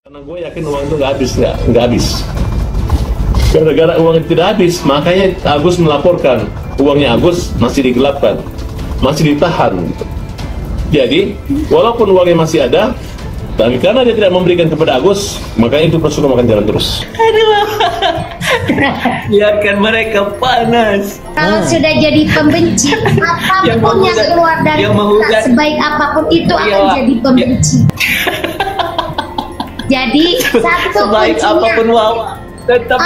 Karena gue yakin uang itu nggak habis. Gara-gara uang itu tidak habis, makanya Agus melaporkan uangnya Agus masih digelapkan, masih ditahan. Jadi, walaupun uangnya masih ada, tapi karena dia tidak memberikan kepada Agus, makanya itu proses akan jalan terus. Aduh, biarkan mereka panas. Kalau sudah jadi pembenci, apapun yang keluar dari kita, sebaik apapun itu akan jadi pembenci. Jadi satu sebaik kuncinya, apapun Wawa tetap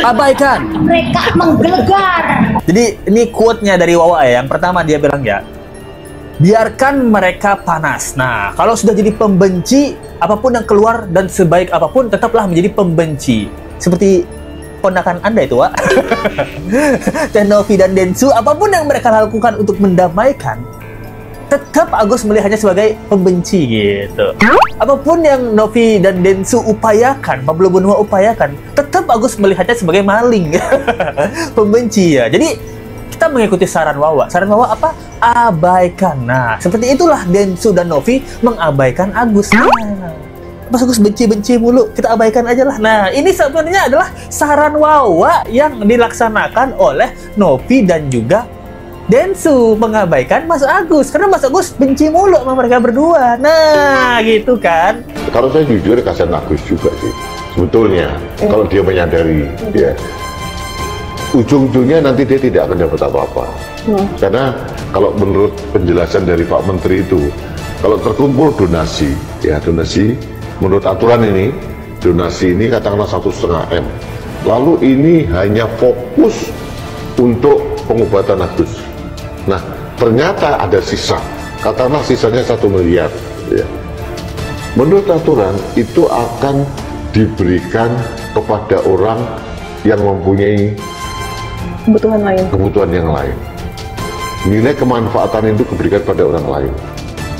abaikan. Mereka menggelegar. Jadi ini quote-nya dari Wawa ya. Yang pertama dia bilang ya, biarkan mereka panas. Nah, kalau sudah jadi pembenci, apapun yang keluar dan sebaik apapun tetaplah menjadi pembenci. Seperti ponakan Anda itu, Wak. Teh Novi dan Densu, apapun yang mereka lakukan untuk mendamaikan, tetap Agus melihatnya sebagai pembenci gitu. Apapun yang Novi dan Densu upayakan, Pablo Benua upayakan, tetap Agus melihatnya sebagai maling. Pembenci ya. Jadi kita mengikuti saran Wawa. Saran Wawa apa? Abaikan. Nah, seperti itulah Densu dan Novi mengabaikan Agus. Pas Agus benci-benci mulu, kita abaikan aja lah. Nah, ini sebenarnya adalah saran Wawa yang dilaksanakan oleh Novi dan juga Densu, mengabaikan Mas Agus karena Mas Agus benci mulu sama mereka berdua. Nah, gitu kan. Kalau saya jujur, kasihan Agus juga sih sebetulnya. Kalau dia menyadari, ya ujung-ujungnya nanti dia tidak akan dapat apa-apa. Karena kalau menurut penjelasan dari Pak Menteri itu, kalau terkumpul donasi, ya donasi menurut aturan ini, donasi ini katakanlah 1,5 M. Lalu ini hanya fokus untuk pengobatan Agus. Nah, ternyata ada sisa, katakanlah sisanya 1 miliar. Ya. Menurut aturan itu akan diberikan kepada orang yang mempunyai kebutuhan yang lain. Nilai kemanfaatan itu diberikan pada orang lain.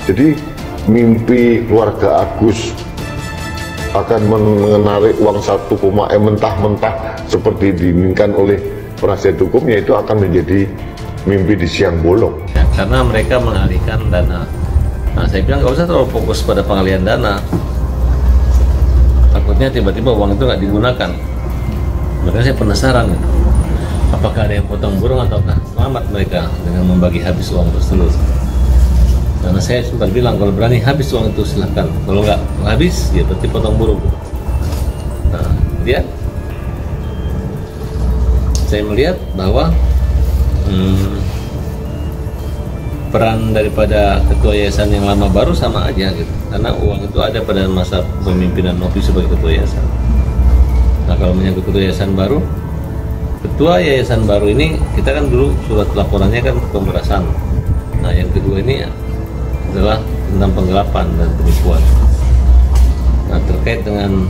Jadi mimpi keluarga Agus akan menarik uang 1, M mentah-mentah seperti diinginkan oleh penasihat hukumnya, itu akan menjadi mimpi di siang bolong. Ya, karena mereka mengalihkan dana. Nah, saya bilang nggak usah terlalu fokus pada pengalihan dana. Takutnya tiba-tiba uang itu nggak digunakan. Makanya saya penasaran, apakah ada yang potong burung ataukah selamat mereka dengan membagi habis uang tersebut. Karena saya sempat bilang kalau berani habis uang itu silahkan. Kalau nggak habis, ya berarti potong burung. Nah, dia saya melihat bahwa peran daripada ketua yayasan yang lama baru sama aja gitu, karena uang itu ada pada masa pemimpinan Novi sebagai ketua yayasan. Nah, kalau menyangkut ketua yayasan baru ini, kita kan dulu surat laporannya kan pemerasan. Nah, yang kedua ini adalah tentang penggelapan dan penipuan. Nah, terkait dengan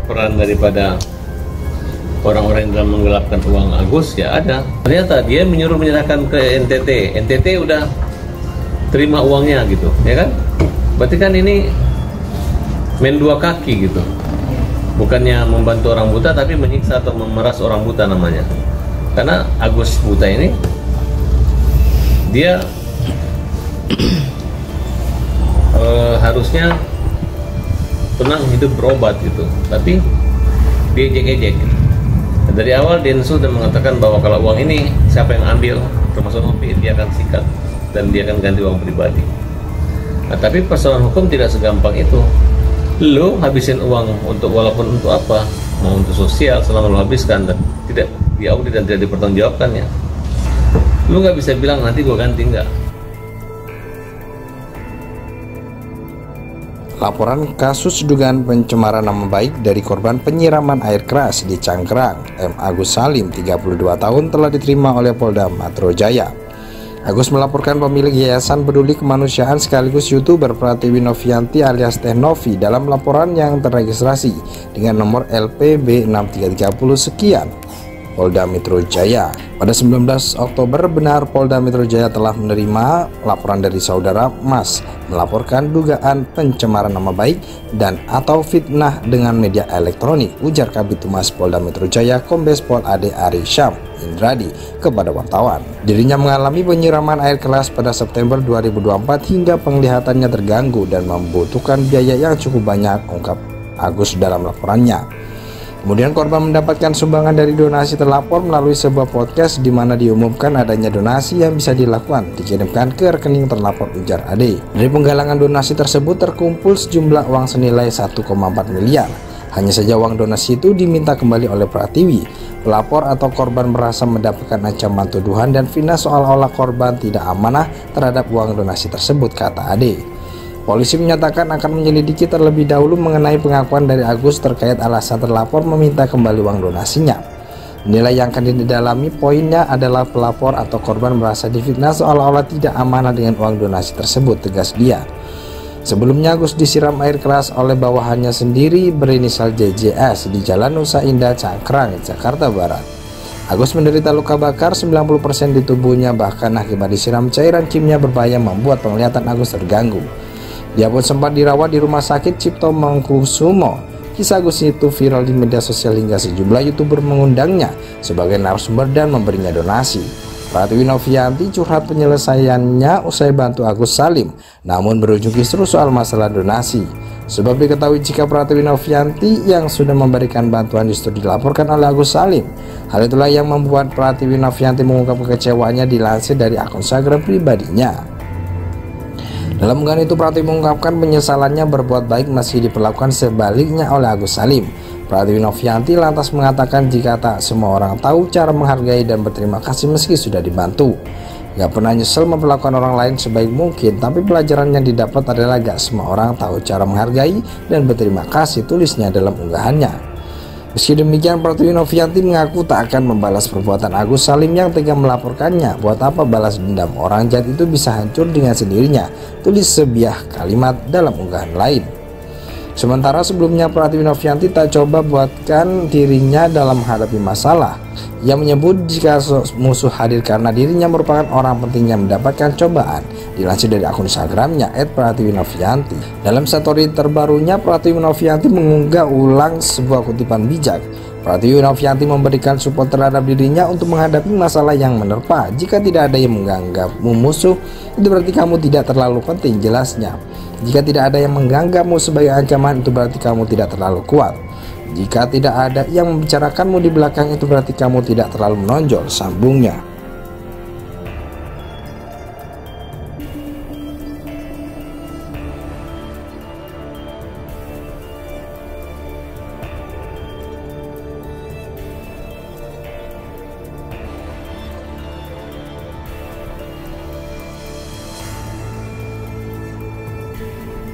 peran daripada orang-orang yang dalam menggelapkan uang Agus, ya ada. Ternyata dia menyerahkan ke NTT. NTT udah terima uangnya gitu, ya kan? Berarti kan ini main dua kaki gitu. Bukannya membantu orang buta, tapi menyiksa atau memeras orang buta namanya. Karena Agus buta ini, dia harusnya tenang hidup berobat gitu, tapi dia ejek-ejek. Dari awal Densu sudah mengatakan bahwa kalau uang ini siapa yang ambil, termasuk Novi, dia akan sikat dan dia akan ganti uang pribadi. Nah, tapi persoalan hukum tidak segampang itu. Lu habisin uang untuk, walaupun untuk apa, mau untuk sosial, selama lu habiskan dan tidak diaudit dan tidak dipertanggungjawabkannya, lu nggak bisa bilang nanti gua ganti, enggak. Laporan kasus dugaan pencemaran nama baik dari korban penyiraman air keras di Cangkrang, M. Agus Salim, 32 tahun, telah diterima oleh Polda Metro Jaya. Agus melaporkan pemilik Yayasan Peduli Kemanusiaan sekaligus YouTuber Pratiwi Novianti alias Teh Novi dalam laporan yang terregistrasi dengan nomor LPB 6330 sekian. Polda Metro Jaya. Pada 19 Oktober benar Polda Metro Jaya telah menerima laporan dari saudara Mas melaporkan dugaan pencemaran nama baik dan atau fitnah dengan media elektronik, ujar Kabid Humas Polda Metro Jaya Kombes Pol Ade Ari Syam Indradi kepada wartawan. Dirinya mengalami penyiraman air keras pada September 2024 hingga penglihatannya terganggu dan membutuhkan biaya yang cukup banyak, ungkap Agus dalam laporannya. Kemudian korban mendapatkan sumbangan dari donasi terlapor melalui sebuah podcast di mana diumumkan adanya donasi yang bisa dilakukan dikirimkan ke rekening terlapor, ujar Ade. Dari penggalangan donasi tersebut terkumpul sejumlah uang senilai 1,4 miliar. Hanya saja uang donasi itu diminta kembali oleh Pratiwi. Pelapor atau korban merasa mendapatkan ancaman tuduhan dan fitnah seolah-olah korban tidak amanah terhadap uang donasi tersebut, kata Ade. Polisi menyatakan akan menyelidiki terlebih dahulu mengenai pengakuan dari Agus terkait alasan terlapor meminta kembali uang donasinya. Nilai yang akan didalami poinnya adalah pelapor atau korban merasa difitnah seolah-olah tidak amanah dengan uang donasi tersebut, tegas dia. Sebelumnya Agus disiram air keras oleh bawahannya sendiri berinisial JJS di Jalan Nusa Indah, Cangkrang, Jakarta Barat. Agus menderita luka bakar 90% di tubuhnya, bahkan akibat disiram cairan kimia berbahaya membuat penglihatan Agus terganggu. Dia pun sempat dirawat di Rumah Sakit Cipto Mangkusumo. Kisah Agus itu viral di media sosial hingga sejumlah YouTuber mengundangnya sebagai narasumber dan memberinya donasi. Pratiwi Novianti curhat penyelesaiannya usai bantu Agus Salim, namun berujung kisruh soal masalah donasi. Sebab diketahui jika Pratiwi Novianti yang sudah memberikan bantuan justru dilaporkan oleh Agus Salim. Hal itulah yang membuat Pratiwi Novianti mengungkap kekecewaannya dilansir dari akun Instagram pribadinya. Dalam unggahan itu Pratiwi mengungkapkan penyesalannya berbuat baik masih diperlakukan sebaliknya oleh Agus Salim. Pratiwi Novianti lantas mengatakan jika tak semua orang tahu cara menghargai dan berterima kasih meski sudah dibantu. Gak pernah nyesel memperlakukan orang lain sebaik mungkin, tapi pelajaran yang didapat adalah gak semua orang tahu cara menghargai dan berterima kasih, tulisnya dalam unggahannya. Meski demikian, Pratiwi Novianti mengaku tak akan membalas perbuatan Agus Salim yang tega melaporkannya. Buat apa balas dendam, orang jahat itu bisa hancur dengan sendirinya, tulis sebuah kalimat dalam unggahan lain. Sementara sebelumnya Pratiwi Novianti tak coba buatkan dirinya dalam menghadapi masalah. Ia menyebut jika musuh hadir karena dirinya merupakan orang penting yang mendapatkan cobaan. Dilansir dari akun Instagramnya @pratiwinovianti. Dalam story terbarunya, Pratiwi Novianti mengunggah ulang sebuah kutipan bijak. Pratiwi Novianti memberikan support terhadap dirinya untuk menghadapi masalah yang menerpa. Jika tidak ada yang menganggapmu musuh, itu berarti kamu tidak terlalu penting, jelasnya. Jika tidak ada yang menganggapmu sebagai ancaman, itu berarti kamu tidak terlalu kuat. Jika tidak ada yang membicarakanmu di belakang, itu berarti kamu tidak terlalu menonjol, sambungnya.